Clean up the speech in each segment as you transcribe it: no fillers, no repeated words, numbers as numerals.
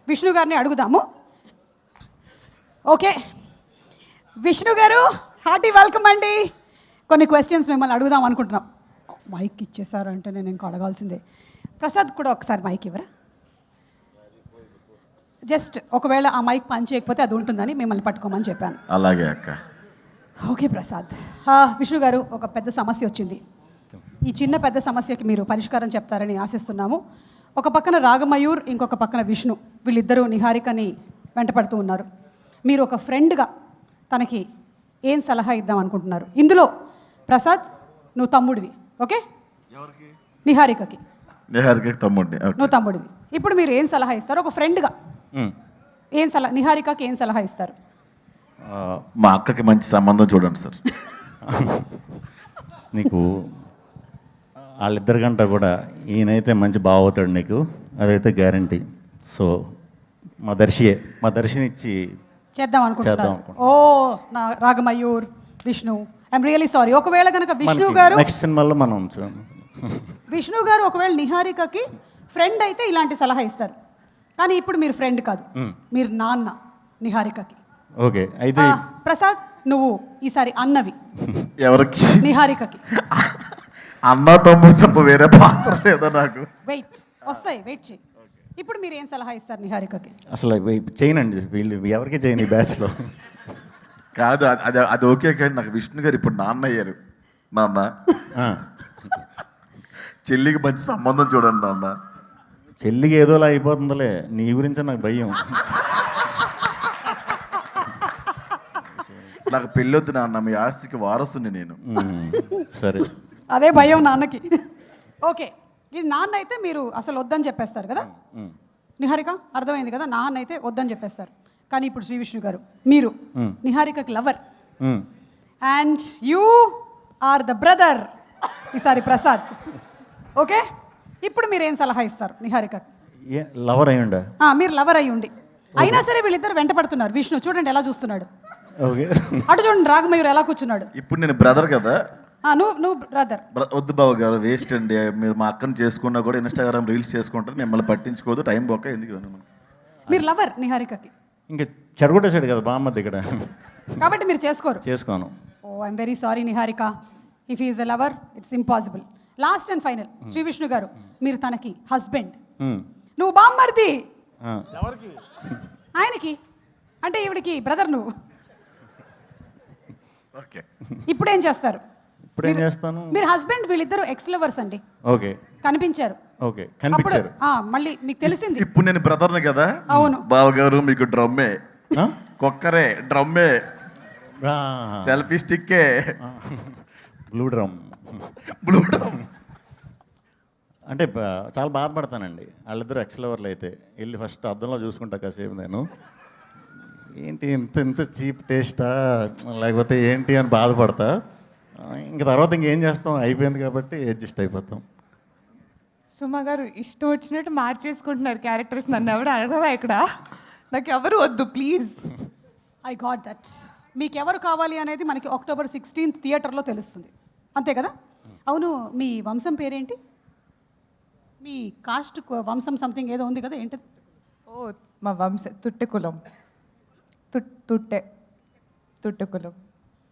విష్ణు గారిని అడుగుదాము. ఓకే విష్ణు గారు, హార్టీ వెల్కమ్ అండి. కొన్ని క్వశ్చన్స్ మిమ్మల్ని అడుగుదాం అనుకుంటున్నాం. మైక్ ఇచ్చేసారు అంటే నేను ఇంకా అడగాల్సిందే. ప్రసాద్ కూడా ఒకసారి మైక్ ఇవ్వరా? జస్ట్ ఒకవేళ ఆ మైక్ పని చేయకపోతే అది ఉంటుందని మిమ్మల్ని పట్టుకోమని చెప్పాను. అలాగే అక్క. ఓకే ప్రసాద్. విష్ణు గారు, ఒక పెద్ద సమస్య వచ్చింది. ఈ చిన్న పెద్ద సమస్యకి మీరు పరిష్కారం చెప్తారని ఆశిస్తున్నాము. ఒక పక్కన రాగమయూర్, ఇంకొక పక్కన విష్ణు, వీళ్ళిద్దరూ నిహారికని వెంటపడుతూ ఉన్నారు. మీరు ఒక ఫ్రెండ్గా తనకి ఏం సలహా ఇద్దాం అనుకుంటున్నారు? ఇందులో ప్రసాద్ నువ్వు తమ్ముడివి, ఓకే? నిహారికకి తమ్ముడిని, నువ్వు తమ్ముడివి. ఇప్పుడు మీరు ఏం సలహా ఇస్తారు ఒక ఫ్రెండ్గా? ఏం సలహా, నిహారికకి ఏం సలహా ఇస్తారు? మా అక్కకి మంచి సంబంధం చూడండి సార్. నీకు వాళ్ళిద్దరికంటే కూడా ఈయనైతే మంచి బావ అవుతాడు నీకు, అదైతే గ్యారంటీ. సో మా దర్శిని ఇచ్చి చేద్దాం అనుకుంటున్నారు. ఓ నా Ragamayur, Vishnu, I'm really sorry. ఒకవేళ కనుక విష్ణు గారు నెక్స్ట్ సినిమాలో మనం విష్ణు గారు ఒకవేళ నిహారికకి ఫ్రెండ్ అయితే ఇలాంటి సలహా ఇస్తారు. కానీ ఇప్పుడు మీరు ఫ్రెండ్ కాదు, మీరు నాన్న నిహారికకి. ఓకే అయితే ప్రసాద్ నువ్వు ఈసారి అన్నవి. ఎవరికి? నిహారికకి. అన్న తమ్ముడు తప్ప వేరే పాత్ర లేదా నాకు? వెయిట్ వస్తాయి, వెయిట్ చేయి. ఇప్పుడు మీరు ఏం సలహా ఇస్తారు నిహారికకి? అసలు చేయనండి, వీళ్ళు ఎవరికి చేయని బ్యాచ్లో కాదు. అది అది ఓకే, కానీ నాకు విష్ణు గారు ఇప్పుడు నాన్న అయ్యారు. నాన్న చెల్లికి మంచి సంబంధం చూడండి నాన్న. చెల్లికి ఏదోలా అయిపోతుందిలే, నీ గురించి నాకు భయం. నాకు పెళ్ళొద్దు నాన్న, మీ ఆస్తికి వారసుని నేను. సరే, అదే భయం నాన్నకి. ఓకే, ఇది నాన్న అయితే మీరు అసలు వద్దని చెప్పేస్తారు కదా నిహారిక, అర్థమైంది కదా? నాన్న అయితే వద్దని చెప్పేస్తారు. కానీ ఇప్పుడు శ్రీ విష్ణు గారు, మీరు నిహారికకి lover and you are the brother ఈసారి ప్రసాద్, ఓకే? ఇప్పుడు మీరు ఏం సలహా ఇస్తారు నిహారికకి? లవర్ అయ్యుండా? మీరు లవర్ అయ్యి ఉండి అయినా సరే వీళ్ళిద్దరు వెంట పడుతున్నారు. విష్ణు చూడండి ఎలా చూస్తున్నాడు, ఓకే? అటు చూడండి రాగమయూర్ ఎలా కూర్చున్నాడు. ఇప్పుడు నేను బ్రదర్ కదా. నువ్వు బ్రదర్. వద్దు బాబు గారు, వేస్ట్ అండి. మీరు మా అక్కను చేసుకున్నా కూడా ఇన్స్టాగ్రామ్ రీల్స్ చేసుకుంటుంది, మిమ్మల్ని పట్టించుకోదు, టైం పోక ఎందుకు? మీరు లవర్ నిహారికకి. ఇంకా చెడగొట్టేసాడు కదా బామ్మద్ది ఇక్కడ, కాబట్టి మీరు చేసుకోను. Oh I'm very sorry Niharika, if is a lover it's impossible. Last and final Shri Vishnu garu, మీరు తనకి హస్బెండ్, నువ్వు బామ్మర్ది ఆయనకి, అంటే ఈవిడికి బ్రదర్ నువ్వు. ఓకే, ఇప్పుడు ఏం చేస్తారు? ఇప్పుడు ఏం చేస్తాను? మీరు హస్బెండ్, వీళ్ళిద్దరు ఎక్స్ లవర్స్ అండి. ఓకే, కనిపించారు. ఓకే, కనిపించారు. మళ్ళీ మీకు తెలిసింది. ఇప్పుడు నేను బ్రదర్ని కదా. అవును బావగారు, మీకు డ్రమ్మే, కుక్కరే, డ్రమ్మే, సెల్ఫీ స్టిక్కే, బ్లూ డ్రమ్. అంటే చాలా బాధపడతానండి. వాళ్ళిద్దరు ఎక్స్లవర్లు అయితే వెళ్ళి ఫస్ట్ అద్దంలో చూసుకుంటా కాసేపు నేను, ఏంటి ఇంత ఇంత చీప్ టేస్టా లేకపోతే ఏంటి అని బాధపడతా. ఇంకా తర్వాత ఇంకేం చేస్తాం, అయిపోయింది కాబట్టి అడ్జస్ట్ అయిపోతాం. సుమ గారు ఇష్టం వచ్చినట్టు మార్చేసుకుంటున్నారు క్యారెక్టర్స్. నన్ను ఎవరు అడగరా ఇక్కడ, నాకు ఎవరు వద్దు ప్లీజ్. I got that. మీకు ఎవరు కావాలి అనేది మనకి October 16th థియేటర్లో తెలుస్తుంది, అంతే కదా? అవును, మీ వంశం పేరేంటి? మీ కాస్ట్ వంశం సంథింగ్ ఏదో ఉంది కదా, ఏంటి? ఓ మా తుట్టె కులం. తుట్టె కులం.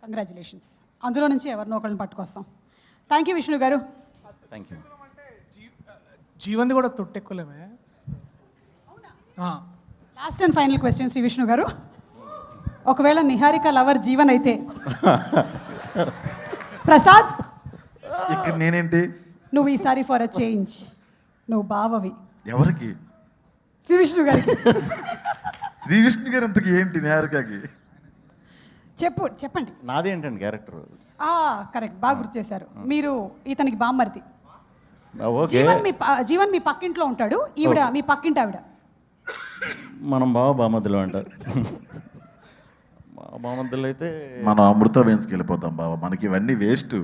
కంగ్రాచులేషన్స్. అందులో నుంచి ఎవరినో ఒకరిని పట్టుకొస్తాం. థ్యాంక్ యూ విష్ణు గారు. Thank you. జీవన్ది కూడా తొట్టెక్కులమే. Last and final question Shri Vishnu garu, ఒకవేళ నిహారిక లవర్ జీవన్ అయితే ప్రసాద్ ఇక్కడ నేనేంటి? నువ్వు ఈసారి ఫర్ అ చేంజ్ నువ్వు బావవి. ఎవరికి? శ్రీ విష్ణు గారికి. శ్రీ విష్ణు గారు అంతకి ఏంటి నిహారికకి? చెప్పండి. నాది ఏంటండి క్యారెక్టర్? కరెక్ట్, బాగా గుర్తు చేశారు. మీరు ఇతనికి బామ్మర్ది. ఓకే, జీవన్ మీ పక్కింట్లో ఉంటాడు, ఈవిడ మీ పక్కింటి ఆవిడ. మనం బామద్దులో అంటారు. బామద్దులు అయితే మనం అమృత వైన్స్కి వెళ్ళిపోతాం బాబా. మనకి ఇవన్నీ వేస్ట్.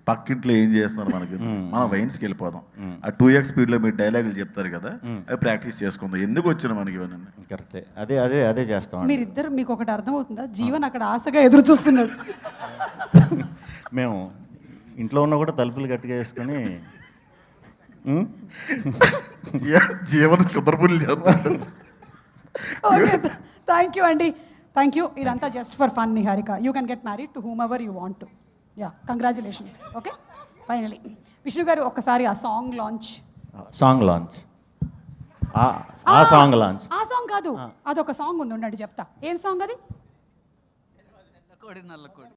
పక్కింట్లో ఏం చేస్తున్నారు మనకి, మనం వైన్స్కి వెళ్ళిపోదాం. ఆ 2x స్పీడ్లో మీరు డైలాగులు చెప్తారు కదా, అవి ప్రాక్టీస్ చేసుకుందాం. ఎందుకు వచ్చిన మనకి ఇవన్నీ? కరెక్టే, అదే అదే అదే చేస్తాం. మీరిద్దరు, మీకు ఒకటి అర్థమవుతుందా? జీవన్ అక్కడ ఆశగా ఎదురు చూస్తున్నాడు. మేము ఇంట్లో ఉన్న కూడా తలుపులు గట్టిగా వేసుకొని జీవన కుదరపులు చేస్తాడు. ఓకే థ్యాంక్ యూ అండి థ్యాంక్ యూ ఇదంతా just for fun Niharika you can get married to whom ever you want to yeah congratulations okay finally Vishnu గారు ఒక్కసారి ఆ సాంగ్ లాంచ్ సాంగ్ లాంచ్ ఆ సాంగ్ లాంచ్ ఆ సాంగ్ కాదు అదొక సాంగ్ ఉంది ఉండండి చెప్తా ఏం సాంగ్ అది నల్లకోడి నల్లకోడి